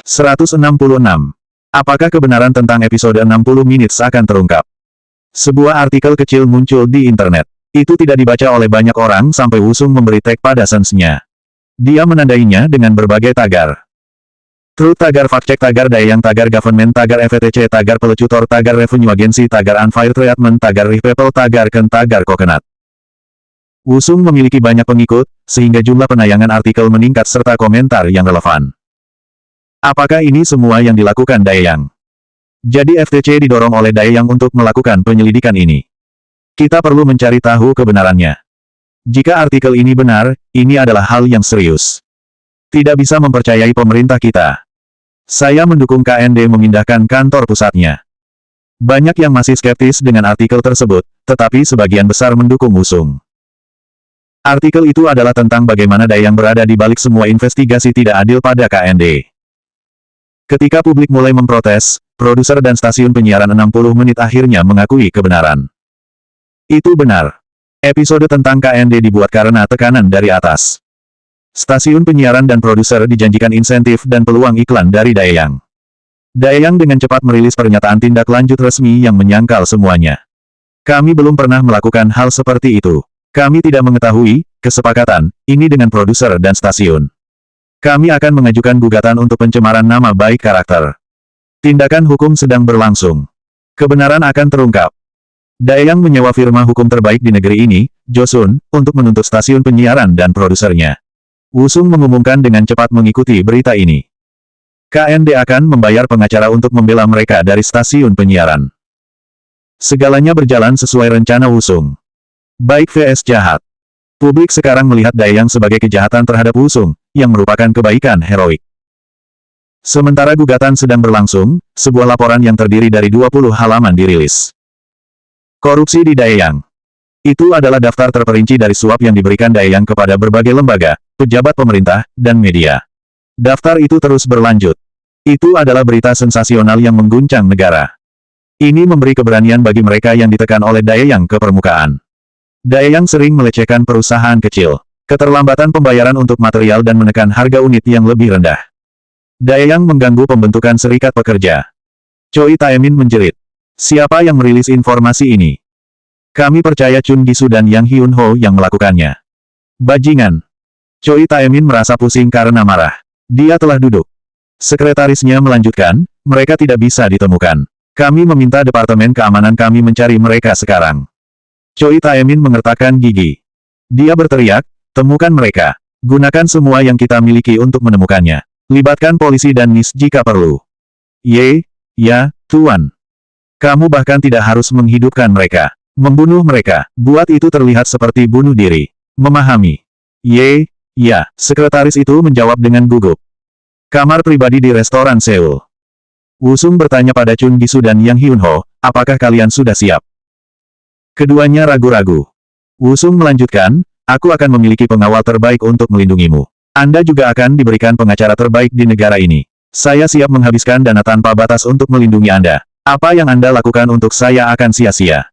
166. Apakah kebenaran tentang episode 60 Minutes akan terungkap? Sebuah artikel kecil muncul di internet. Itu tidak dibaca oleh banyak orang sampai Wusung memberi tag pada sensnya. Dia menandainya dengan berbagai tagar. Truth tagar fact-check tagar Daeyang tagar government tagar FETC tagar pelecutor tagar revenue agency tagar unfair treatment tagar rich people tagar ken tagar coconut. Wusung memiliki banyak pengikut, sehingga jumlah penayangan artikel meningkat serta komentar yang relevan. Apakah ini semua yang dilakukan Daeyang? Jadi FTC didorong oleh Daeyang untuk melakukan penyelidikan ini. Kita perlu mencari tahu kebenarannya. Jika artikel ini benar, ini adalah hal yang serius. Tidak bisa mempercayai pemerintah kita. Saya mendukung KND memindahkan kantor pusatnya. Banyak yang masih skeptis dengan artikel tersebut, tetapi sebagian besar mendukung Wusung. Artikel itu adalah tentang bagaimana Daeyang berada di balik semua investigasi tidak adil pada KND. Ketika publik mulai memprotes, produser dan stasiun penyiaran 60 menit akhirnya mengakui kebenaran. Itu benar. Episode tentang KND dibuat karena tekanan dari atas. Stasiun penyiaran dan produser dijanjikan insentif dan peluang iklan dari Daeyang. Daeyang dengan cepat merilis pernyataan tindak lanjut resmi yang menyangkal semuanya. Kami belum pernah melakukan hal seperti itu. Kami tidak mengetahui kesepakatan ini dengan produser dan stasiun. Kami akan mengajukan gugatan untuk pencemaran nama baik karakter. Tindakan hukum sedang berlangsung. Kebenaran akan terungkap. Daeyang menyewa firma hukum terbaik di negeri ini, Josun, untuk menuntut stasiun penyiaran dan produsernya. Wusung mengumumkan dengan cepat mengikuti berita ini. KND akan membayar pengacara untuk membela mereka dari stasiun penyiaran. Segalanya berjalan sesuai rencana Wusung. Baik vs jahat. Publik sekarang melihat Daeyang sebagai kejahatan terhadap Wusung, yang merupakan kebaikan heroik. Sementara gugatan sedang berlangsung, sebuah laporan yang terdiri dari 20 halaman dirilis. Korupsi di Daeyang. Itu adalah daftar terperinci dari suap yang diberikan Daeyang kepada berbagai lembaga, pejabat pemerintah, dan media. Daftar itu terus berlanjut. Itu adalah berita sensasional yang mengguncang negara. Ini memberi keberanian bagi mereka yang ditekan oleh Daeyang ke permukaan. Daeyang sering melecehkan perusahaan kecil. Keterlambatan pembayaran untuk material dan menekan harga unit yang lebih rendah. Daeyang mengganggu pembentukan serikat pekerja. Choi Taemin menjerit. Siapa yang merilis informasi ini? Kami percaya Chun Gisu dan Yang Hyun Ho yang melakukannya. Bajingan. Choi Taemin merasa pusing karena marah. Dia telah duduk. Sekretarisnya melanjutkan, mereka tidak bisa ditemukan. Kami meminta Departemen Keamanan kami mencari mereka sekarang. Choi Taemin mengertakkan gigi. Dia berteriak, temukan mereka. Gunakan semua yang kita miliki untuk menemukannya. Libatkan polisi dan NIS jika perlu. Ya, Tuan. Kamu bahkan tidak harus menghidupkan mereka. Membunuh mereka. Buat itu terlihat seperti bunuh diri. Memahami. Ya, sekretaris itu menjawab dengan gugup. Kamar pribadi di restoran Seoul. Wusung bertanya pada Chun Gisu dan Yang Hyun Ho, apakah kalian sudah siap? Keduanya ragu-ragu. Wusung melanjutkan, aku akan memiliki pengawal terbaik untuk melindungimu. Anda juga akan diberikan pengacara terbaik di negara ini. Saya siap menghabiskan dana tanpa batas untuk melindungi Anda. Apa yang Anda lakukan untuk saya akan sia-sia.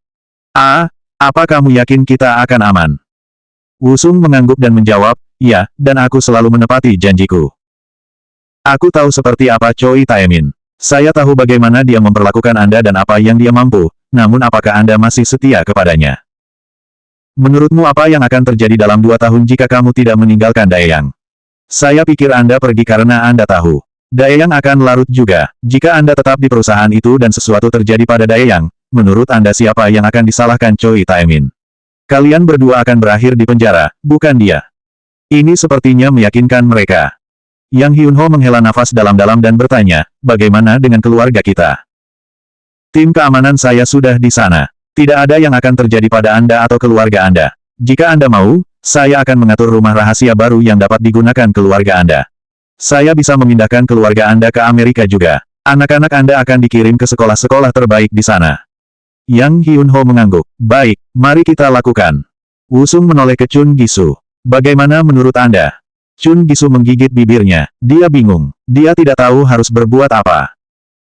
Apa kamu yakin kita akan aman? Wusung mengangguk dan menjawab, ya, dan aku selalu menepati janjiku. Aku tahu seperti apa Choi Taemin. Saya tahu bagaimana dia memperlakukan Anda dan apa yang dia mampu, namun apakah Anda masih setia kepadanya? Menurutmu apa yang akan terjadi dalam 2 tahun jika kamu tidak meninggalkan Daeyang? Saya pikir Anda pergi karena Anda tahu. Daeyang akan larut juga. Jika Anda tetap di perusahaan itu dan sesuatu terjadi pada Daeyang, menurut Anda siapa yang akan disalahkan Choi Taemin? Kalian berdua akan berakhir di penjara, bukan dia. Ini sepertinya meyakinkan mereka. Yang Hyun Ho menghela nafas dalam-dalam dan bertanya, bagaimana dengan keluarga kita? Tim keamanan saya sudah di sana. Tidak ada yang akan terjadi pada Anda atau keluarga Anda. Jika Anda mau, saya akan mengatur rumah rahasia baru yang dapat digunakan keluarga Anda. Saya bisa memindahkan keluarga Anda ke Amerika juga. Anak-anak Anda akan dikirim ke sekolah-sekolah terbaik di sana. Yang Hyun Ho mengangguk. Baik, mari kita lakukan. Wusung menoleh ke Chun Gisu. Bagaimana menurut Anda? Chun Gisu menggigit bibirnya. Dia bingung. Dia tidak tahu harus berbuat apa.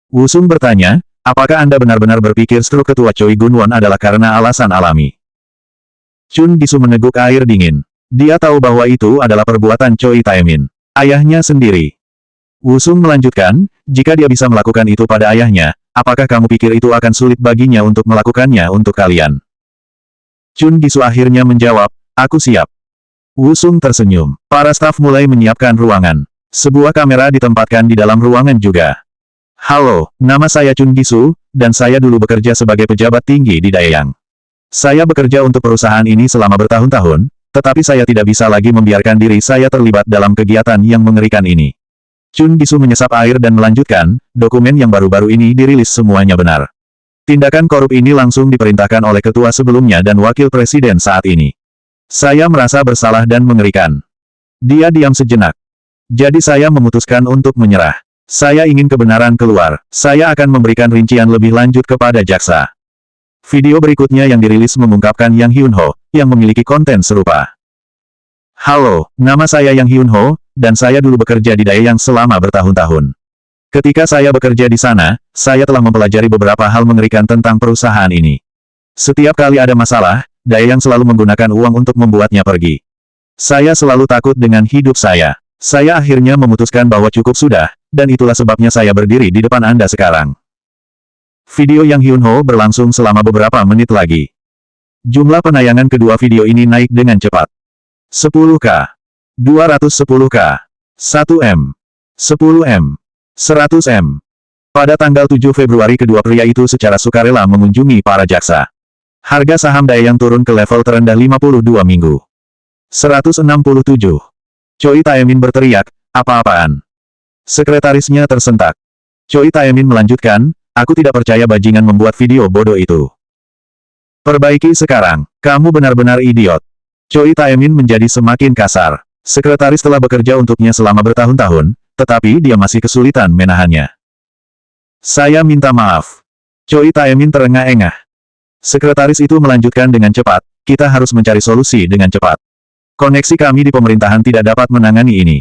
Wusung bertanya, apakah Anda benar-benar berpikir struk ketua Choi Gunwon adalah karena alasan alami? Chun Gisu meneguk air dingin. Dia tahu bahwa itu adalah perbuatan Choi Taemin. Ayahnya sendiri. Wusung melanjutkan, jika dia bisa melakukan itu pada ayahnya, apakah kamu pikir itu akan sulit baginya untuk melakukannya untuk kalian? Chun Gisu akhirnya menjawab, aku siap. Wusung tersenyum. Para staf mulai menyiapkan ruangan. Sebuah kamera ditempatkan di dalam ruangan juga. Halo, nama saya Chun Gisu, dan saya dulu bekerja sebagai pejabat tinggi di Daeyang. Saya bekerja untuk perusahaan ini selama bertahun-tahun, tetapi saya tidak bisa lagi membiarkan diri saya terlibat dalam kegiatan yang mengerikan ini. Chun Gisu menyesap air dan melanjutkan, dokumen yang baru-baru ini dirilis semuanya benar. Tindakan korup ini langsung diperintahkan oleh ketua sebelumnya dan wakil presiden saat ini. Saya merasa bersalah dan mengerikan. Dia diam sejenak. Jadi saya memutuskan untuk menyerah. Saya ingin kebenaran keluar. Saya akan memberikan rincian lebih lanjut kepada jaksa. Video berikutnya yang dirilis mengungkapkan Yang Hyun-ho, yang memiliki konten serupa. Halo, nama saya Yang Hyun-ho, dan saya dulu bekerja di Daeyang selama bertahun-tahun. Ketika saya bekerja di sana, saya telah mempelajari beberapa hal mengerikan tentang perusahaan ini. Setiap kali ada masalah, Daeyang selalu menggunakan uang untuk membuatnya pergi. Saya selalu takut dengan hidup saya. Saya akhirnya memutuskan bahwa cukup sudah, dan itulah sebabnya saya berdiri di depan Anda sekarang. Video Yang Hyun-ho berlangsung selama beberapa menit lagi. Jumlah penayangan kedua video ini naik dengan cepat. 10K. 210K. 1M. 10M. 100M. Pada tanggal 7 Februari kedua pria itu secara sukarela mengunjungi para jaksa. Harga saham Daeyang turun ke level terendah 52 minggu. 167. Choi Taemin berteriak, apa-apaan? Sekretarisnya tersentak. Choi Taemin melanjutkan, aku tidak percaya bajingan membuat video bodoh itu. Perbaiki sekarang, kamu benar-benar idiot. Choi Taemin menjadi semakin kasar. Sekretaris telah bekerja untuknya selama bertahun-tahun, tetapi dia masih kesulitan menahannya. Saya minta maaf. Choi Taemin terengah-engah. Sekretaris itu melanjutkan dengan cepat, kita harus mencari solusi dengan cepat. Koneksi kami di pemerintahan tidak dapat menangani ini.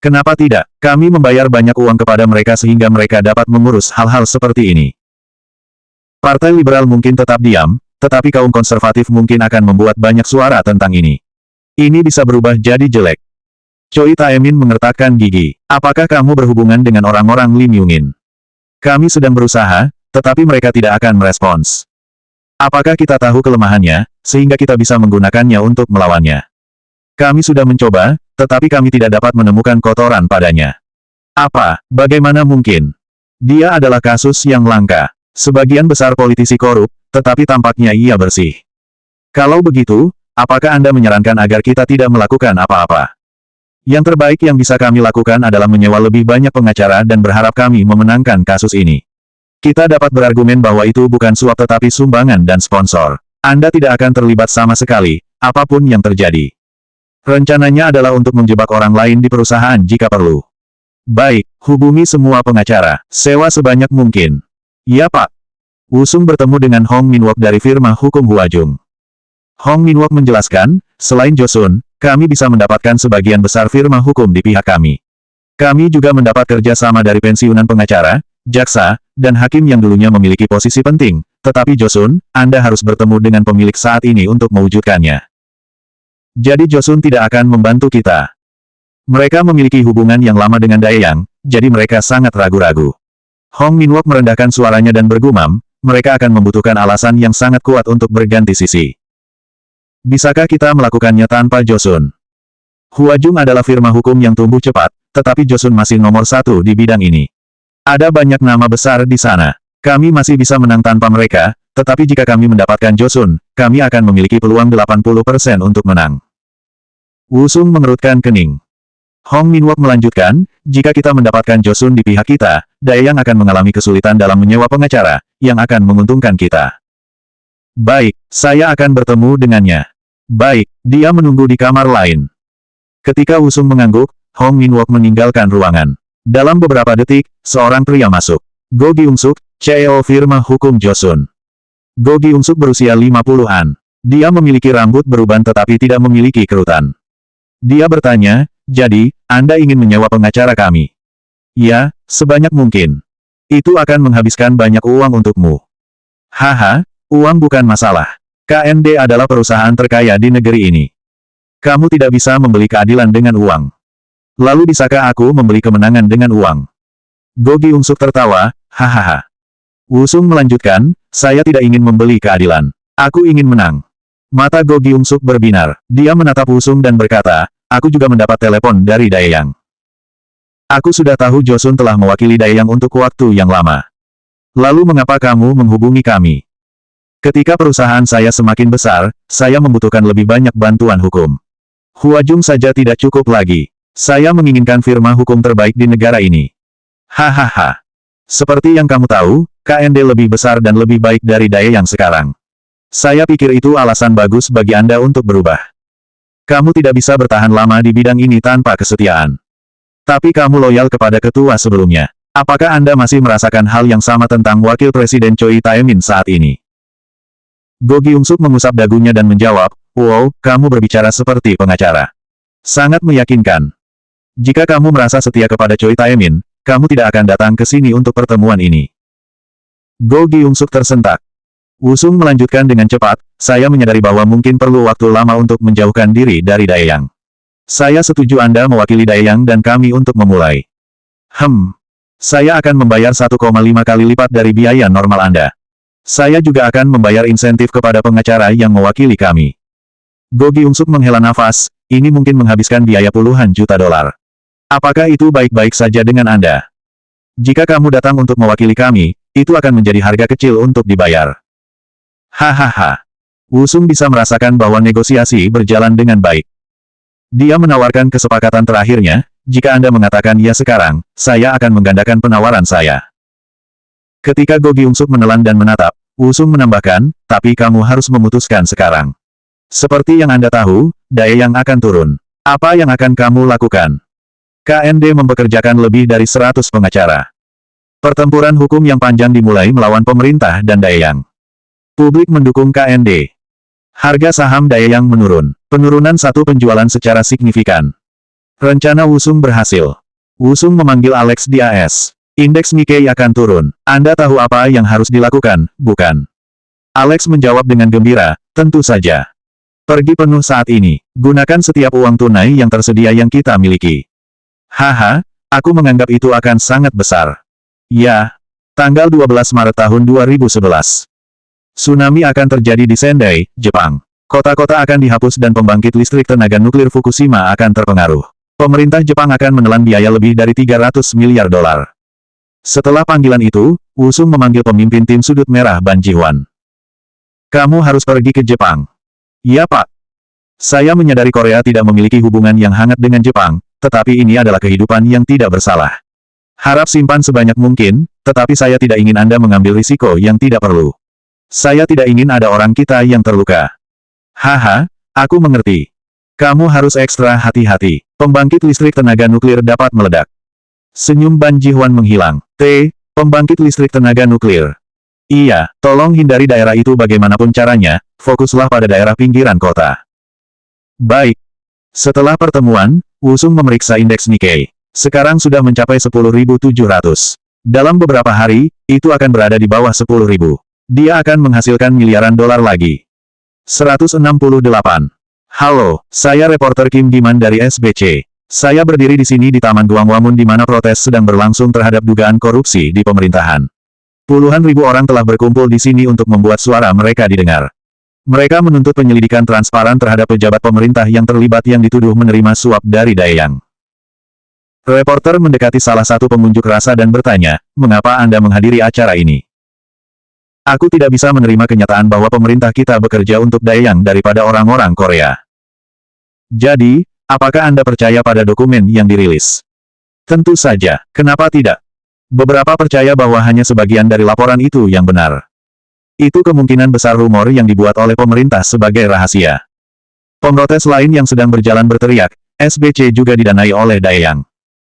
Kenapa tidak? Kami membayar banyak uang kepada mereka sehingga mereka dapat mengurus hal-hal seperti ini. Partai Liberal mungkin tetap diam, tetapi kaum konservatif mungkin akan membuat banyak suara tentang ini. Ini bisa berubah jadi jelek. Choi Taemin mengertakkan gigi. Apakah kamu berhubungan dengan orang-orang Lim Yungin? Kami sedang berusaha, tetapi mereka tidak akan merespons. Apakah kita tahu kelemahannya, sehingga kita bisa menggunakannya untuk melawannya? Kami sudah mencoba, tetapi kami tidak dapat menemukan kotoran padanya. Apa? Bagaimana mungkin? Dia adalah kasus yang langka. Sebagian besar politisi korup, tetapi tampaknya ia bersih. Kalau begitu, apakah Anda menyarankan agar kita tidak melakukan apa-apa? Yang terbaik yang bisa kami lakukan adalah menyewa lebih banyak pengacara dan berharap kami memenangkan kasus ini. Kita dapat berargumen bahwa itu bukan suap tetapi sumbangan dan sponsor. Anda tidak akan terlibat sama sekali, apapun yang terjadi. Rencananya adalah untuk menjebak orang lain di perusahaan jika perlu. Baik, hubungi semua pengacara. Sewa sebanyak mungkin. Ya Pak. Wusung bertemu dengan Hong Minwok dari firma hukum Huajung. Hong Minwok menjelaskan, selain Josun, kami bisa mendapatkan sebagian besar firma hukum di pihak kami. Kami juga mendapat kerja sama dari pensiunan pengacara, jaksa, dan hakim yang dulunya memiliki posisi penting, tetapi Josun, Anda harus bertemu dengan pemilik saat ini untuk mewujudkannya. Jadi Josun tidak akan membantu kita. Mereka memiliki hubungan yang lama dengan Daeyang, jadi mereka sangat ragu-ragu. Hong Minwok merendahkan suaranya dan bergumam, mereka akan membutuhkan alasan yang sangat kuat untuk berganti sisi. Bisakah kita melakukannya tanpa Josun? Huajung adalah firma hukum yang tumbuh cepat, tetapi Josun masih nomor satu di bidang ini. Ada banyak nama besar di sana. Kami masih bisa menang tanpa mereka, tetapi jika kami mendapatkan Josun, kami akan memiliki peluang 80% untuk menang. Wusung mengerutkan kening. Hong Minwok melanjutkan, jika kita mendapatkan Josun di pihak kita, Daeyang akan mengalami kesulitan dalam menyewa pengacara, yang akan menguntungkan kita. Baik, saya akan bertemu dengannya. Baik, dia menunggu di kamar lain. Ketika Wusung mengangguk, Hong Minwok meninggalkan ruangan. Dalam beberapa detik, seorang pria masuk. Go Gyung-suk, CEO firma hukum Josun. Go Gyung-suk berusia 50-an. Dia memiliki rambut beruban tetapi tidak memiliki kerutan. Dia bertanya, jadi, Anda ingin menyewa pengacara kami? Ya, sebanyak mungkin. Itu akan menghabiskan banyak uang untukmu. Haha, uang bukan masalah. KND adalah perusahaan terkaya di negeri ini. Kamu tidak bisa membeli keadilan dengan uang. Lalu bisakah aku membeli kemenangan dengan uang? Go Gi-suk tertawa, hahaha. Wusung melanjutkan, saya tidak ingin membeli keadilan. Aku ingin menang. Mata Go Gi-suk berbinar. Dia menatap Wusung dan berkata, aku juga mendapat telepon dari Daeyang. Aku sudah tahu Josun telah mewakili Daeyang untuk waktu yang lama. Lalu mengapa kamu menghubungi kami? Ketika perusahaan saya semakin besar, saya membutuhkan lebih banyak bantuan hukum. Huajung saja tidak cukup lagi. Saya menginginkan firma hukum terbaik di negara ini. Hahaha. Seperti yang kamu tahu, KND lebih besar dan lebih baik dari Daeyang sekarang. Saya pikir itu alasan bagus bagi Anda untuk berubah. Kamu tidak bisa bertahan lama di bidang ini tanpa kesetiaan. Tapi kamu loyal kepada ketua sebelumnya. Apakah Anda masih merasakan hal yang sama tentang Wakil Presiden Choi Taemin saat ini? Go Gi-suk mengusap dagunya dan menjawab, wow, kamu berbicara seperti pengacara. Sangat meyakinkan. Jika kamu merasa setia kepada Choi Taemin, kamu tidak akan datang ke sini untuk pertemuan ini. Go Gi-suk tersentak. Wusung melanjutkan dengan cepat, saya menyadari bahwa mungkin perlu waktu lama untuk menjauhkan diri dari Daeyang. Saya setuju Anda mewakili Daeyang dan kami untuk memulai. Saya akan membayar 1,5 kali lipat dari biaya normal Anda. Saya juga akan membayar insentif kepada pengacara yang mewakili kami. Go Gi-suk menghela nafas, ini mungkin menghabiskan biaya puluhan juta dolar. Apakah itu baik-baik saja dengan Anda? Jika kamu datang untuk mewakili kami, itu akan menjadi harga kecil untuk dibayar. Hahaha. Wusung bisa merasakan bahwa negosiasi berjalan dengan baik. Dia menawarkan kesepakatan terakhirnya, jika Anda mengatakan ya sekarang, saya akan menggandakan penawaran saya. Ketika Go Gi-suk menelan dan menatap, Wusung menambahkan, tapi kamu harus memutuskan sekarang. Seperti yang Anda tahu, Daeyang akan turun. Apa yang akan kamu lakukan? KND mempekerjakan lebih dari 100 pengacara. Pertempuran hukum yang panjang dimulai melawan pemerintah dan Daeyang. Publik mendukung KND. Harga saham Daeyang menurun. Penurunan satu penjualan secara signifikan. Rencana Wusung berhasil. Wusung memanggil Alex di AS. Indeks Nikkei akan turun. Anda tahu apa yang harus dilakukan, bukan? Alex menjawab dengan gembira, tentu saja. Pergi penuh saat ini. Gunakan setiap uang tunai yang tersedia yang kita miliki. Haha, aku menganggap itu akan sangat besar. Ya. Tanggal 12 Maret tahun 2011. Tsunami akan terjadi di Sendai, Jepang. Kota-kota akan dihapus dan pembangkit listrik tenaga nuklir Fukushima akan terpengaruh. Pemerintah Jepang akan menelan biaya lebih dari 300 miliar dolar. Setelah panggilan itu, Wusung memanggil pemimpin tim sudut merah Ban Ji-hwan. Kamu harus pergi ke Jepang. Ya Pak. Saya menyadari Korea tidak memiliki hubungan yang hangat dengan Jepang, tetapi ini adalah kehidupan yang tidak bersalah. Harap simpan sebanyak mungkin, tetapi saya tidak ingin Anda mengambil risiko yang tidak perlu. Saya tidak ingin ada orang kita yang terluka. Haha, aku mengerti. Kamu harus ekstra hati-hati. Pembangkit listrik tenaga nuklir dapat meledak. Senyum Ban Ji-hwan menghilang. Pembangkit listrik tenaga nuklir. Iya, tolong hindari daerah itu bagaimanapun caranya, fokuslah pada daerah pinggiran kota. Baik. Setelah pertemuan, Wusung memeriksa indeks Nikkei. Sekarang sudah mencapai 10.700. Dalam beberapa hari, itu akan berada di bawah 10.000. Dia akan menghasilkan miliaran dolar lagi. 168. Halo, saya reporter Kim Giman dari SBC. Saya berdiri di sini di Taman Gwanghwamun di mana protes sedang berlangsung terhadap dugaan korupsi di pemerintahan. Puluhan ribu orang telah berkumpul di sini untuk membuat suara mereka didengar. Mereka menuntut penyelidikan transparan terhadap pejabat pemerintah yang terlibat yang dituduh menerima suap dari Daeyang. Reporter mendekati salah satu pengunjuk rasa dan bertanya, mengapa Anda menghadiri acara ini? Aku tidak bisa menerima kenyataan bahwa pemerintah kita bekerja untuk Daeyang daripada orang-orang Korea. Jadi, apakah Anda percaya pada dokumen yang dirilis? Tentu saja, kenapa tidak? Beberapa percaya bahwa hanya sebagian dari laporan itu yang benar. Itu kemungkinan besar rumor yang dibuat oleh pemerintah sebagai rahasia. Pemrotes lain yang sedang berjalan berteriak, SBC juga didanai oleh Daeyang.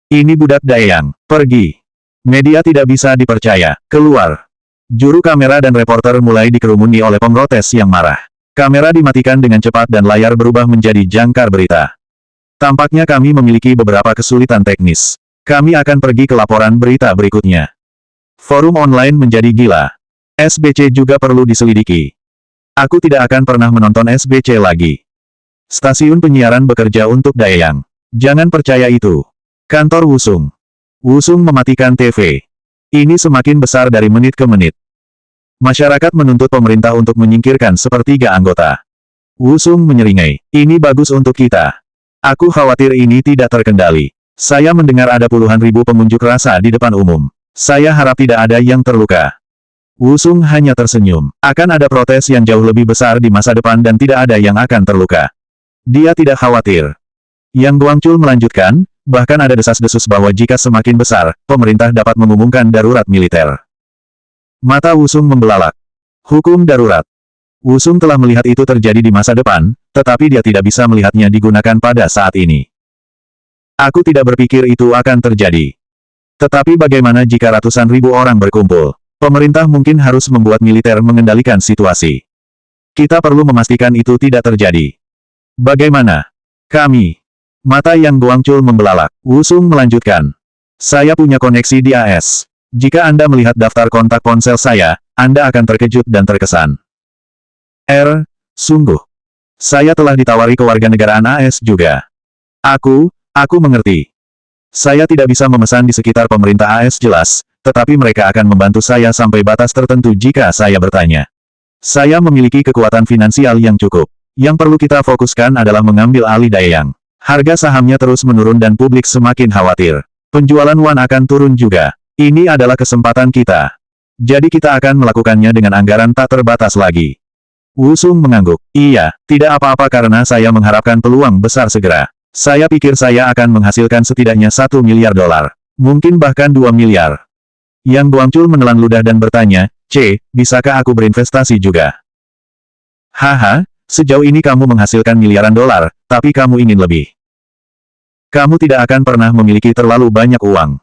Ini budak Daeyang, pergi. Media tidak bisa dipercaya, keluar. Juru kamera dan reporter mulai dikerumuni oleh pemrotes yang marah. Kamera dimatikan dengan cepat dan layar berubah menjadi jangkar berita. Tampaknya kami memiliki beberapa kesulitan teknis. Kami akan pergi ke laporan berita berikutnya. Forum online menjadi gila. SBC juga perlu diselidiki. Aku tidak akan pernah menonton SBC lagi. Stasiun penyiaran bekerja untuk Daeyang. Jangan percaya itu. Kantor Wusung. Wusung mematikan TV. Ini semakin besar dari menit ke menit. Masyarakat menuntut pemerintah untuk menyingkirkan sepertiga anggota. Wusung menyeringai. Ini bagus untuk kita. Aku khawatir ini tidak terkendali. Saya mendengar ada puluhan ribu pengunjuk rasa di depan umum. Saya harap tidak ada yang terluka. Wusung hanya tersenyum. Akan ada protes yang jauh lebih besar di masa depan dan tidak ada yang akan terluka. Dia tidak khawatir. Yang Guangchul melanjutkan, bahkan ada desas-desus bahwa jika semakin besar, pemerintah dapat mengumumkan darurat militer. Mata Wusung membelalak. Hukum darurat. Wusung telah melihat itu terjadi di masa depan, tetapi dia tidak bisa melihatnya digunakan pada saat ini. Aku tidak berpikir itu akan terjadi. Tetapi bagaimana jika ratusan ribu orang berkumpul? Pemerintah mungkin harus membuat militer mengendalikan situasi. Kita perlu memastikan itu tidak terjadi. Bagaimana? Kami. Mata Yang Guangchul membelalak. Wusung melanjutkan. Saya punya koneksi di AS. Jika Anda melihat daftar kontak ponsel saya, Anda akan terkejut dan terkesan. Sungguh. Saya telah ditawari kewarganegaraan AS juga. Aku mengerti. Saya tidak bisa memesan di sekitar pemerintah AS jelas, tetapi mereka akan membantu saya sampai batas tertentu jika saya bertanya. Saya memiliki kekuatan finansial yang cukup. Yang perlu kita fokuskan adalah mengambil alih Daeyang. Harga sahamnya terus menurun dan publik semakin khawatir. Penjualan Wan akan turun juga. Ini adalah kesempatan kita. Jadi kita akan melakukannya dengan anggaran tak terbatas lagi. Wusung mengangguk. Iya, tidak apa-apa karena saya mengharapkan peluang besar segera. Saya pikir saya akan menghasilkan setidaknya $1 miliar. Mungkin bahkan 2 miliar. Yang Guangchul menelan ludah dan bertanya, bisakah aku berinvestasi juga? Haha, sejauh ini kamu menghasilkan miliaran dolar, tapi kamu ingin lebih. Kamu tidak akan pernah memiliki terlalu banyak uang.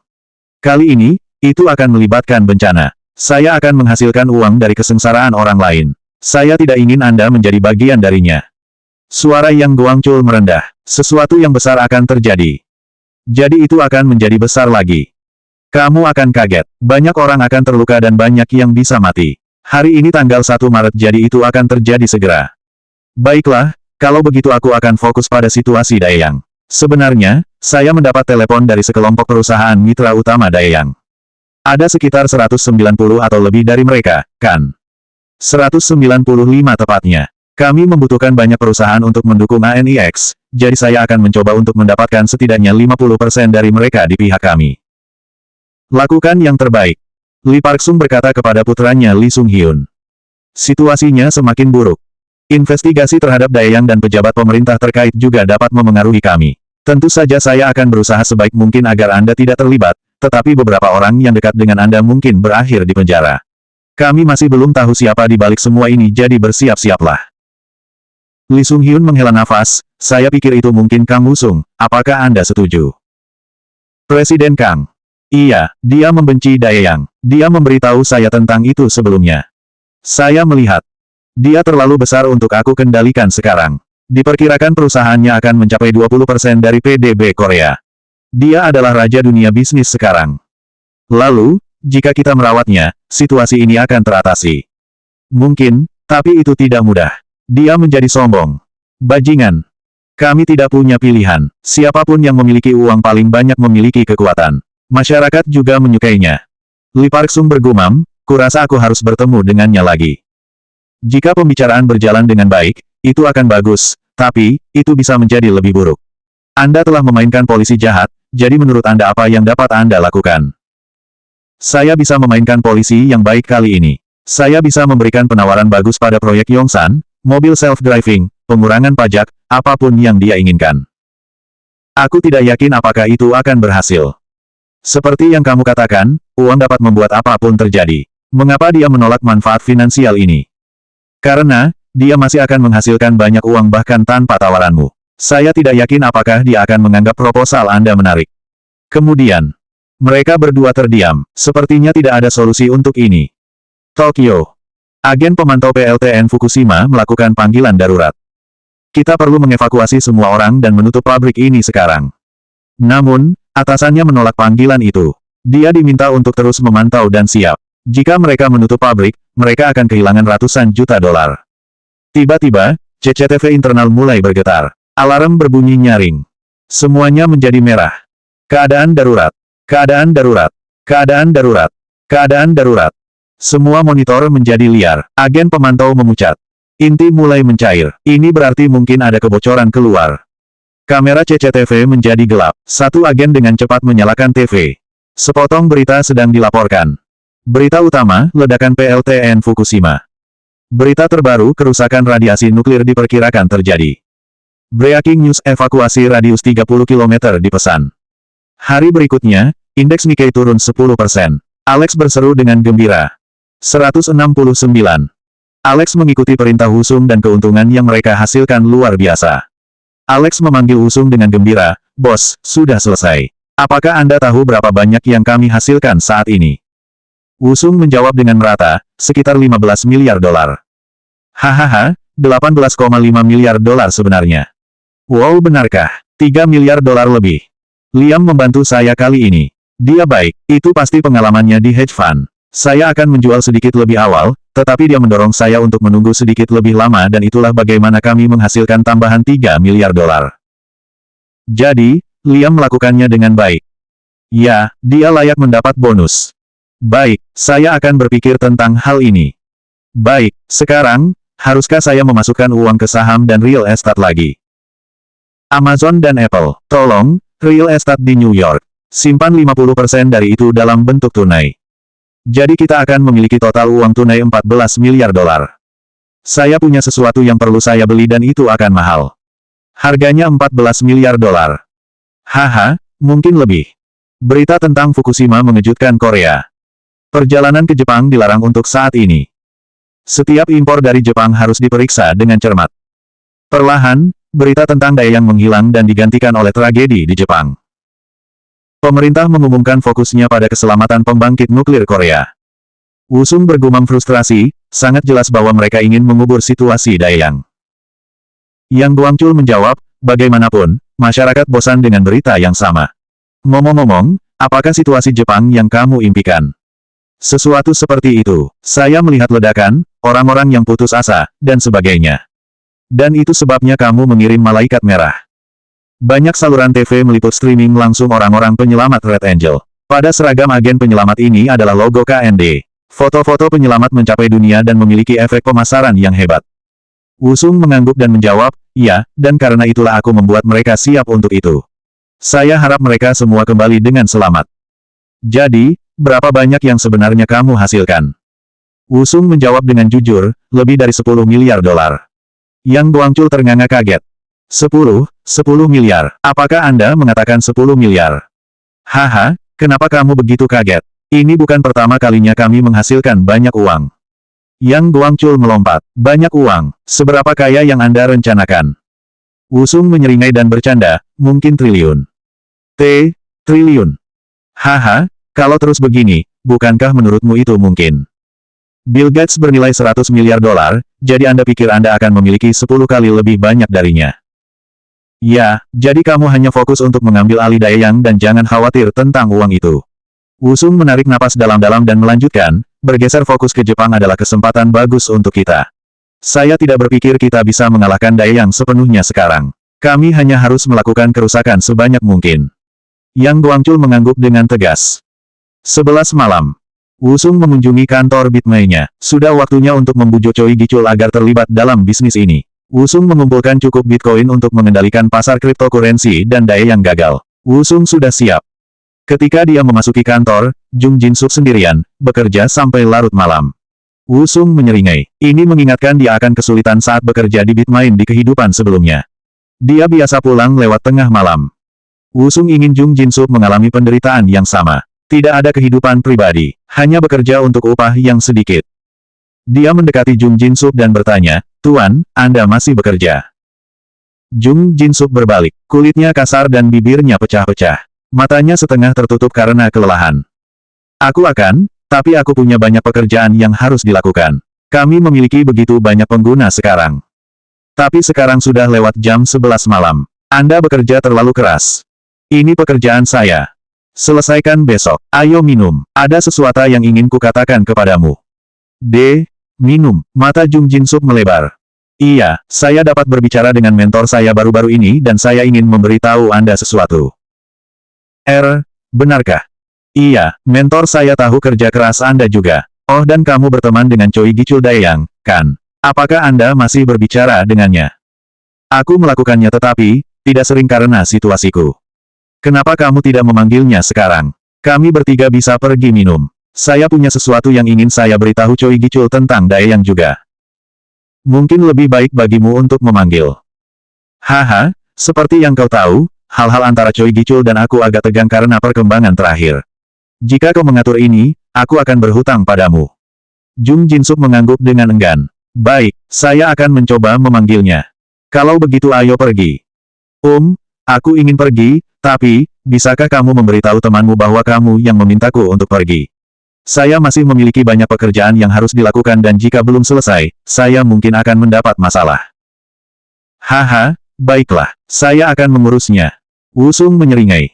Kali ini, itu akan melibatkan bencana. Saya akan menghasilkan uang dari kesengsaraan orang lain. Saya tidak ingin Anda menjadi bagian darinya. Suara Yang Guangchul merendah. Sesuatu yang besar akan terjadi. Jadi itu akan menjadi besar lagi. Kamu akan kaget. Banyak orang akan terluka dan banyak yang bisa mati. Hari ini tanggal 1 Maret jadi itu akan terjadi segera. Baiklah, kalau begitu aku akan fokus pada situasi Daeyang. Sebenarnya, saya mendapat telepon dari sekelompok perusahaan mitra utama Daeyang. Ada sekitar 190 atau lebih dari mereka, kan? 195 tepatnya. Kami membutuhkan banyak perusahaan untuk mendukung ANIX, jadi saya akan mencoba untuk mendapatkan setidaknya 50% dari mereka di pihak kami. Lakukan yang terbaik. Lee Park-sung berkata kepada putranya Lee Sung-hyun. Situasinya semakin buruk. Investigasi terhadap Daeyang dan pejabat pemerintah terkait juga dapat memengaruhi kami. Tentu saja saya akan berusaha sebaik mungkin agar Anda tidak terlibat, tetapi beberapa orang yang dekat dengan Anda mungkin berakhir di penjara. Kami masih belum tahu siapa di balik semua ini jadi bersiap-siaplah. Lee Sung-hyun menghela nafas, saya pikir itu mungkin Kang Wusung, apakah Anda setuju? Presiden Kang. Iya, dia membenci Daeyang. Dia memberitahu saya tentang itu sebelumnya. Saya melihat. Dia terlalu besar untuk aku kendalikan sekarang. Diperkirakan perusahaannya akan mencapai 20% dari PDB Korea. Dia adalah raja dunia bisnis sekarang. Lalu, jika kita merawatnya, situasi ini akan teratasi. Mungkin, tapi itu tidak mudah. Dia menjadi sombong. Bajingan. Kami tidak punya pilihan. Siapapun yang memiliki uang paling banyak memiliki kekuatan. Masyarakat juga menyukainya. Lee Park-sung bergumam, kurasa aku harus bertemu dengannya lagi. Jika pembicaraan berjalan dengan baik, itu akan bagus, tapi, itu bisa menjadi lebih buruk. Anda telah memainkan polisi jahat, jadi menurut Anda apa yang dapat Anda lakukan? Saya bisa memainkan polisi yang baik kali ini. Saya bisa memberikan penawaran bagus pada proyek Yongsan, mobil self-driving, pengurangan pajak, apapun yang dia inginkan. Aku tidak yakin apakah itu akan berhasil. Seperti yang kamu katakan, uang dapat membuat apapun terjadi. Mengapa dia menolak manfaat finansial ini? Karena, dia masih akan menghasilkan banyak uang bahkan tanpa tawaranmu. Saya tidak yakin apakah dia akan menganggap proposal Anda menarik. Kemudian, mereka berdua terdiam. Sepertinya tidak ada solusi untuk ini. Tokyo. Agen pemantau PLTN Fukushima melakukan panggilan darurat. Kita perlu mengevakuasi semua orang dan menutup pabrik ini sekarang. Namun, atasannya menolak panggilan itu. Dia diminta untuk terus memantau dan siap. Jika mereka menutup pabrik, mereka akan kehilangan ratusan juta dolar. Tiba-tiba, CCTV internal mulai bergetar. Alarm berbunyi nyaring. Semuanya menjadi merah. Keadaan darurat. Keadaan darurat. Keadaan darurat. Keadaan darurat. Semua monitor menjadi liar. Agen pemantau memucat. Inti mulai mencair. Ini berarti mungkin ada kebocoran keluar. Kamera CCTV menjadi gelap. Satu agen dengan cepat menyalakan TV. Sepotong berita sedang dilaporkan. Berita utama, ledakan PLTN Fukushima. Berita terbaru, kerusakan radiasi nuklir diperkirakan terjadi. Breaking news, evakuasi radius 30 km dipesan. Hari berikutnya, indeks Nikkei turun 10%. Alex berseru dengan gembira. 169. Alex mengikuti perintah Wusung dan keuntungan yang mereka hasilkan luar biasa. Alex memanggil Wusung dengan gembira, "Bos, sudah selesai. Apakah Anda tahu berapa banyak yang kami hasilkan saat ini?" Wusung menjawab dengan merata, "Sekitar 15 miliar dolar. Hahaha, 18,5 miliar dolar sebenarnya." "Wow, benarkah? 3 miliar dolar lebih. Liam membantu saya kali ini. Dia baik, itu pasti pengalamannya di hedge fund. Saya akan menjual sedikit lebih awal, tetapi dia mendorong saya untuk menunggu sedikit lebih lama dan itulah bagaimana kami menghasilkan tambahan 3 miliar dolar. Jadi, Liam melakukannya dengan baik. Ya, dia layak mendapat bonus. Baik, saya akan berpikir tentang hal ini. Baik, sekarang, haruskah saya memasukkan uang ke saham dan real estate lagi? Amazon dan Apple, tolong, real estate di New York. Simpan 50% dari itu dalam bentuk tunai. Jadi kita akan memiliki total uang tunai 14 miliar dolar. Saya punya sesuatu yang perlu saya beli dan itu akan mahal. Harganya 14 miliar dolar. Haha, mungkin lebih. Berita tentang Fukushima mengejutkan Korea. Perjalanan ke Jepang dilarang untuk saat ini. Setiap impor dari Jepang harus diperiksa dengan cermat. Perlahan, berita tentang Daeyang menghilang dan digantikan oleh tragedi di Jepang. Pemerintah mengumumkan fokusnya pada keselamatan pembangkit nuklir Korea. Wusung bergumam frustrasi, sangat jelas bahwa mereka ingin mengubur situasi Daeyang. Yang Guangchul menjawab, bagaimanapun, masyarakat bosan dengan berita yang sama. Ngomong-ngomong, apakah situasi Jepang yang kamu impikan? Sesuatu seperti itu. Saya melihat ledakan, orang-orang yang putus asa, dan sebagainya. Dan itu sebabnya kamu mengirim malaikat merah. Banyak saluran TV meliput streaming langsung orang-orang penyelamat Red Angel. Pada seragam agen penyelamat ini adalah logo KND. Foto-foto penyelamat mencapai dunia dan memiliki efek pemasaran yang hebat. Wusung mengangguk dan menjawab, "Ya, dan karena itulah aku membuat mereka siap untuk itu. Saya harap mereka semua kembali dengan selamat." Jadi, berapa banyak yang sebenarnya kamu hasilkan? Wusung menjawab dengan jujur, lebih dari 10 miliar dolar. Yang Guangchul ternganga kaget. 10 miliar. Apakah Anda mengatakan 10 miliar? Haha, kenapa kamu begitu kaget? Ini bukan pertama kalinya kami menghasilkan banyak uang. Yang Guangchul melompat. Banyak uang. Seberapa kaya yang Anda rencanakan? Wusung menyeringai dan bercanda, mungkin triliun. Triliun. Haha, kalau terus begini, bukankah menurutmu itu mungkin? Bill Gates bernilai 100 miliar dolar, jadi Anda pikir Anda akan memiliki 10 kali lebih banyak darinya. Ya, jadi kamu hanya fokus untuk mengambil alih Daeyang dan jangan khawatir tentang uang itu. Wusung menarik napas dalam-dalam dan melanjutkan, bergeser fokus ke Jepang adalah kesempatan bagus untuk kita. Saya tidak berpikir kita bisa mengalahkan Daeyang sepenuhnya sekarang. Kami hanya harus melakukan kerusakan sebanyak mungkin. Yang Guangchul mengangguk dengan tegas. 11 malam. Wusung mengunjungi kantor Bitmai-nya. Sudah waktunya untuk membujuk Choi Gichul agar terlibat dalam bisnis ini. Wusung mengumpulkan cukup Bitcoin untuk mengendalikan pasar cryptocurrency dan Daeyang gagal. Wusung sudah siap. Ketika dia memasuki kantor, Jung Jin-suk sendirian, bekerja sampai larut malam. Wusung menyeringai. Ini mengingatkan dia akan kesulitan saat bekerja di Bitmain di kehidupan sebelumnya. Dia biasa pulang lewat tengah malam. Wusung ingin Jung Jin-suk mengalami penderitaan yang sama. Tidak ada kehidupan pribadi, hanya bekerja untuk upah yang sedikit. Dia mendekati Jung Jin-suk dan bertanya, "Tuan, Anda masih bekerja?" Jung Jin-suk berbalik, kulitnya kasar dan bibirnya pecah-pecah. Matanya setengah tertutup karena kelelahan. Tapi aku punya banyak pekerjaan yang harus dilakukan. Kami memiliki begitu banyak pengguna sekarang. Tapi sekarang sudah lewat jam 11 malam. Anda bekerja terlalu keras. Ini pekerjaan saya. Selesaikan besok. Ayo minum. Ada sesuatu yang ingin kukatakan kepadamu. Minum. Mata Jung Jin-suk melebar. Iya, saya dapat berbicara dengan mentor saya baru-baru ini dan saya ingin memberitahu Anda sesuatu. Benarkah? Iya, mentor saya tahu kerja keras Anda juga. Oh, dan kamu berteman dengan Choi Gichul Daeyang, kan? Apakah Anda masih berbicara dengannya? Aku melakukannya tetapi, tidak sering karena situasiku. Kenapa kamu tidak memanggilnya sekarang? Kami bertiga bisa pergi minum. Saya punya sesuatu yang ingin saya beritahu Choi Gichul tentang Daeyang juga. Mungkin lebih baik bagimu untuk memanggil. Haha, seperti yang kau tahu, hal-hal antara Choi Gichul dan aku agak tegang karena perkembangan terakhir. Jika kau mengatur ini, aku akan berhutang padamu. Jung Jinsuk mengangguk dengan enggan. Baik, saya akan mencoba memanggilnya. Kalau begitu ayo pergi. Aku ingin pergi, tapi, bisakah kamu memberitahu temanmu bahwa kamu yang memintaku untuk pergi? Saya masih memiliki banyak pekerjaan yang harus dilakukan dan jika belum selesai, saya mungkin akan mendapat masalah. Haha, baiklah, saya akan mengurusnya. Wusung menyeringai.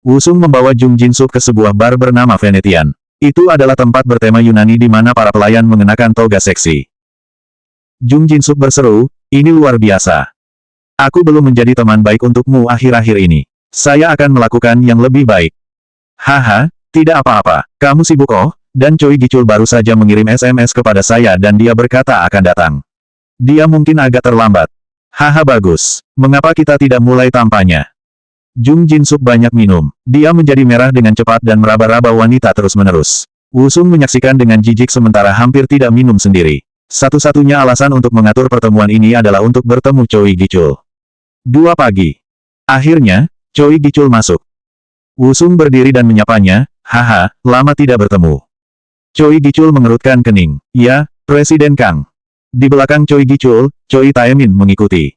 Wusung membawa Jung Jinsuk ke sebuah bar bernama Venetian. Itu adalah tempat bertema Yunani di mana para pelayan mengenakan toga seksi. Jung Jinsuk berseru, ini luar biasa. Aku belum menjadi teman baik untukmu akhir-akhir ini. Saya akan melakukan yang lebih baik. Haha, tidak apa-apa. Kamu sibuk oh, dan Choi Gichul baru saja mengirim SMS kepada saya dan dia berkata akan datang. Dia mungkin agak terlambat. Haha bagus. Mengapa kita tidak mulai tampaknya? Jung Jinsuk banyak minum. Dia menjadi merah dengan cepat dan meraba-raba wanita terus-menerus. Wusung menyaksikan dengan jijik sementara hampir tidak minum sendiri. Satu-satunya alasan untuk mengatur pertemuan ini adalah untuk bertemu Choi Gichul. 2 pagi. Akhirnya, Choi Gichul masuk. Wusung berdiri dan menyapanya, haha, lama tidak bertemu. Choi Gichul mengerutkan kening. Ya, Presiden Kang. Di belakang Choi Gichul, Choi Taemin mengikuti.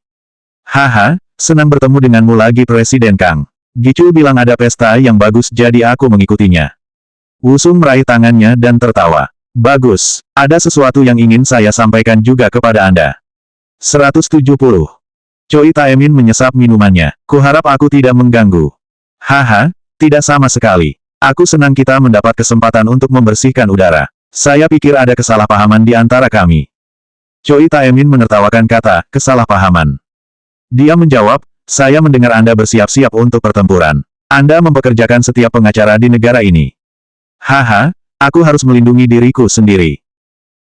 Haha, senang bertemu denganmu lagi Presiden Kang. Gichul bilang ada pesta yang bagus jadi aku mengikutinya. Wusung meraih tangannya dan tertawa. Bagus, ada sesuatu yang ingin saya sampaikan juga kepada Anda. 170. Choi Taemin menyesap minumannya. Kuharap aku tidak mengganggu. Haha, tidak sama sekali. Aku senang kita mendapat kesempatan untuk membersihkan udara. Saya pikir ada kesalahpahaman di antara kami. Choi Taemin menertawakan kata, kesalahpahaman. Dia menjawab, saya mendengar Anda bersiap-siap untuk pertempuran. Anda mempekerjakan setiap pengacara di negara ini. Haha, aku harus melindungi diriku sendiri.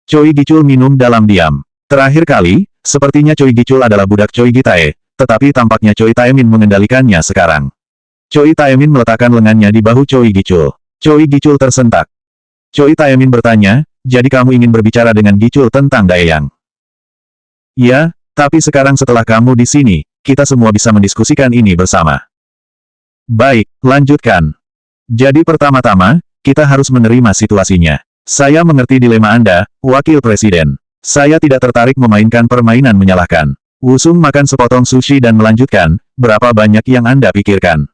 Choi Gichul minum dalam diam. Terakhir kali, sepertinya Choi Gichul adalah budak Choi Gitae, tetapi tampaknya Choi Taemin mengendalikannya sekarang. Choi Taemin meletakkan lengannya di bahu Choi Gichul. Choi Gichul tersentak. Choi Taemin bertanya, jadi kamu ingin berbicara dengan Gichul tentang Daeyang? Ya, tapi sekarang setelah kamu di sini, kita semua bisa mendiskusikan ini bersama. Baik, lanjutkan. Jadi pertama-tama, kita harus menerima situasinya. Saya mengerti dilema Anda, Wakil Presiden. Saya tidak tertarik memainkan permainan menyalahkan. Wusung makan sepotong sushi dan melanjutkan, berapa banyak yang Anda pikirkan?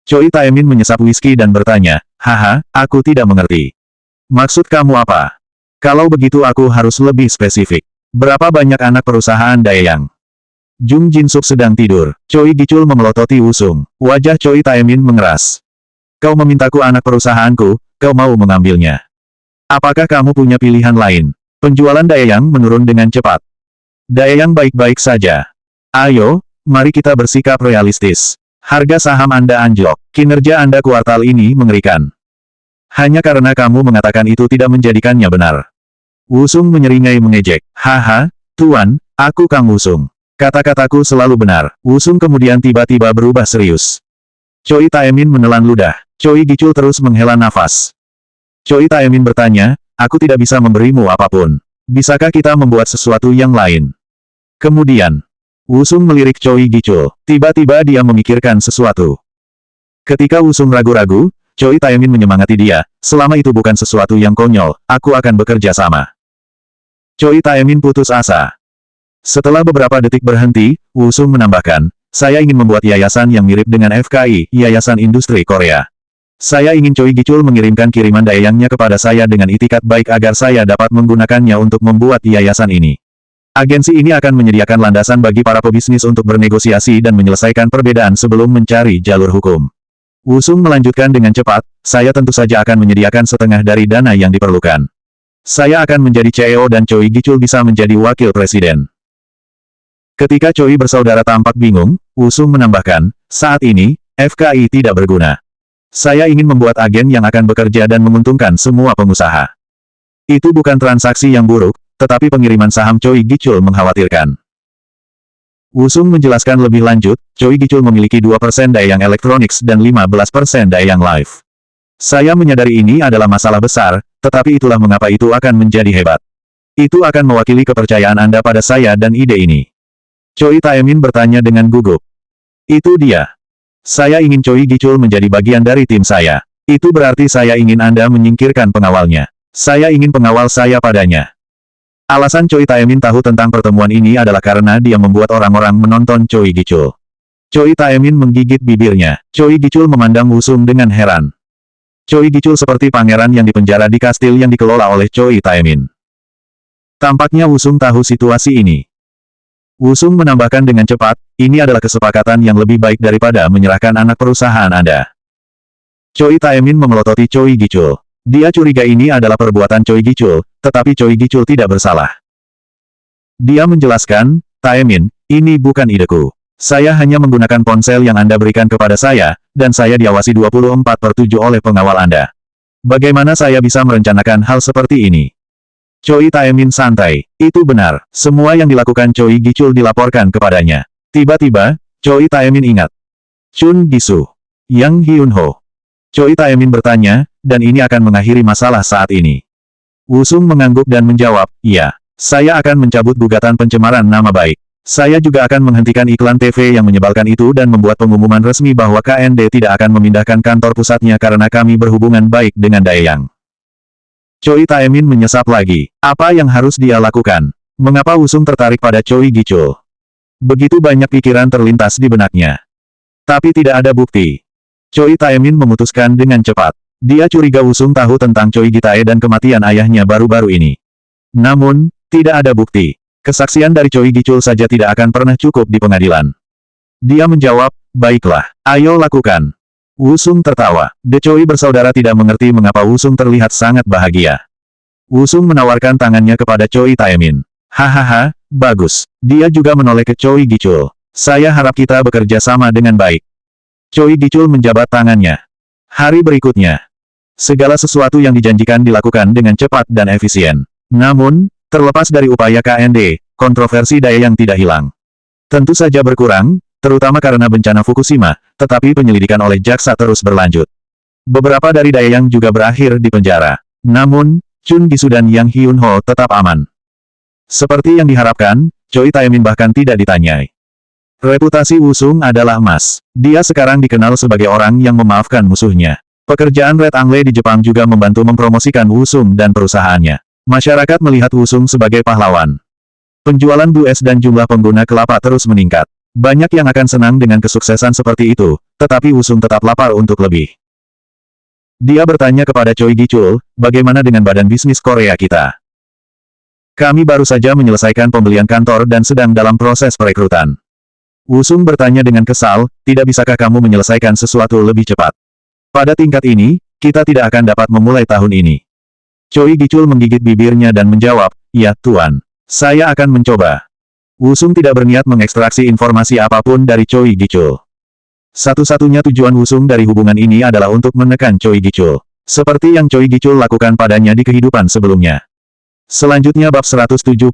Choi Taemin menyesap whisky dan bertanya, haha, aku tidak mengerti. Maksud kamu apa? Kalau begitu aku harus lebih spesifik. Berapa banyak anak perusahaan Daeyang? Jung Jinsuk sedang tidur. Choi Gichul memelototi Wusung. Wajah Choi Taemin mengeras. Kau memintaku anak perusahaanku, kau mau mengambilnya. Apakah kamu punya pilihan lain? Penjualan Daeyang menurun dengan cepat. Daeyang baik-baik saja. Ayo, mari kita bersikap realistis. Harga saham Anda anjlok. Kinerja Anda kuartal ini mengerikan. Hanya karena kamu mengatakan itu tidak menjadikannya benar. Wusung menyeringai mengejek. Haha, Tuan, aku Kang Wusung. Kata-kataku selalu benar. Wusung kemudian tiba-tiba berubah serius. Choi Taemin menelan ludah. Choi Gichul terus menghela nafas. Choi Taemin bertanya, aku tidak bisa memberimu apapun. Bisakah kita membuat sesuatu yang lain? Kemudian, Wusung melirik Choi Gichul. Tiba-tiba dia memikirkan sesuatu. Ketika Wusung ragu-ragu, Choi Taemin menyemangati dia, selama itu bukan sesuatu yang konyol, aku akan bekerja sama. Choi Taemin putus asa. Setelah beberapa detik berhenti, Wusung menambahkan, saya ingin membuat yayasan yang mirip dengan FKI, Yayasan Industri Korea. Saya ingin Choi Gichul mengirimkan kiriman Daeyangnya kepada saya dengan itikat baik agar saya dapat menggunakannya untuk membuat yayasan ini. Agensi ini akan menyediakan landasan bagi para pebisnis untuk bernegosiasi dan menyelesaikan perbedaan sebelum mencari jalur hukum. Wusung melanjutkan dengan cepat, saya tentu saja akan menyediakan setengah dari dana yang diperlukan. Saya akan menjadi CEO dan Choi Gichul bisa menjadi wakil presiden. Ketika Choi bersaudara tampak bingung, Wusung menambahkan, saat ini, FKI tidak berguna. Saya ingin membuat agen yang akan bekerja dan menguntungkan semua pengusaha. Itu bukan transaksi yang buruk, tetapi pengiriman saham Choi Gichul mengkhawatirkan. Wusung menjelaskan lebih lanjut, Choi Gichul memiliki 2% Daeyang Electronics dan 15% Daeyang Life. Saya menyadari ini adalah masalah besar, tetapi itulah mengapa itu akan menjadi hebat. Itu akan mewakili kepercayaan Anda pada saya dan ide ini. Choi Taemin bertanya dengan gugup. Itu dia. Saya ingin Choi Gichul menjadi bagian dari tim saya. Itu berarti saya ingin Anda menyingkirkan pengawalnya. Saya ingin pengawal saya padanya. Alasan Choi Taemin tahu tentang pertemuan ini adalah karena dia membuat orang-orang menonton Choi Gichul. Choi Taemin menggigit bibirnya. Choi Gichul memandang Wusung dengan heran. Choi Gichul seperti pangeran yang dipenjara di kastil yang dikelola oleh Choi Taemin. Tampaknya Wusung tahu situasi ini. Wusung menambahkan dengan cepat, ini adalah kesepakatan yang lebih baik daripada menyerahkan anak perusahaan Anda. Choi Taemin memelototi Choi Gichul. Dia curiga ini adalah perbuatan Choi Gichul, tetapi Choi Gichul tidak bersalah. Dia menjelaskan, Taemin, ini bukan ideku. Saya hanya menggunakan ponsel yang Anda berikan kepada saya, dan saya diawasi 24/7 oleh pengawal Anda. Bagaimana saya bisa merencanakan hal seperti ini? Choi Taemin santai. Itu benar. Semua yang dilakukan Choi Gichul dilaporkan kepadanya. Tiba-tiba, Choi Taemin ingat. Chun Gisu. Yang Hyun-ho. Choi Taemin bertanya, dan ini akan mengakhiri masalah saat ini. Wusung mengangguk dan menjawab, iya. Saya akan mencabut gugatan pencemaran nama baik. Saya juga akan menghentikan iklan TV yang menyebalkan itu dan membuat pengumuman resmi bahwa KND tidak akan memindahkan kantor pusatnya karena kami berhubungan baik dengan Daeyang. Choi Taemin menyesap lagi. Apa yang harus dia lakukan? Mengapa Wusung tertarik pada Choi Gichul? Begitu banyak pikiran terlintas di benaknya. Tapi tidak ada bukti. Choi Taemin memutuskan dengan cepat. Dia curiga Wusung tahu tentang Choi Gitae dan kematian ayahnya baru-baru ini. Namun, tidak ada bukti. Kesaksian dari Choi Gichul saja tidak akan pernah cukup di pengadilan. Dia menjawab, baiklah, ayo lakukan. Wusung tertawa. The Choi bersaudara tidak mengerti mengapa Wusung terlihat sangat bahagia. Wusung menawarkan tangannya kepada Choi Taemin. Hahaha, bagus. Dia juga menoleh ke Choi Gichul. Saya harap kita bekerja sama dengan baik. Choi Gichul menjabat tangannya. Hari berikutnya. Segala sesuatu yang dijanjikan dilakukan dengan cepat dan efisien. Namun, terlepas dari upaya KND, kontroversi Daeyang tidak hilang. Tentu saja berkurang, terutama karena bencana Fukushima, tetapi penyelidikan oleh jaksa terus berlanjut. Beberapa dari Daeyang juga berakhir di penjara. Namun, Chun Gisu dan Yang Hyun-ho tetap aman. Seperti yang diharapkan, Choi Taemin bahkan tidak ditanyai. Reputasi Wusung adalah emas. Dia sekarang dikenal sebagai orang yang memaafkan musuhnya. Pekerjaan Red Angle di Jepang juga membantu mempromosikan Wusung dan perusahaannya. Masyarakat melihat Wusung sebagai pahlawan. Penjualan Blue S dan jumlah pengguna kelapa terus meningkat. Banyak yang akan senang dengan kesuksesan seperti itu, tetapi Wusung tetap lapar untuk lebih. Dia bertanya kepada Choi Gichul, bagaimana dengan badan bisnis Korea kita? Kami baru saja menyelesaikan pembelian kantor dan sedang dalam proses perekrutan. Wusung bertanya dengan kesal, tidak bisakah kamu menyelesaikan sesuatu lebih cepat? Pada tingkat ini, kita tidak akan dapat memulai tahun ini. Choi Gichul menggigit bibirnya dan menjawab, ya, Tuan. Saya akan mencoba. Wusung tidak berniat mengekstraksi informasi apapun dari Choi Gichul. Satu-satunya tujuan Wusung dari hubungan ini adalah untuk menekan Choi Gichul. Seperti yang Choi Gichul lakukan padanya di kehidupan sebelumnya. Selanjutnya bab 171.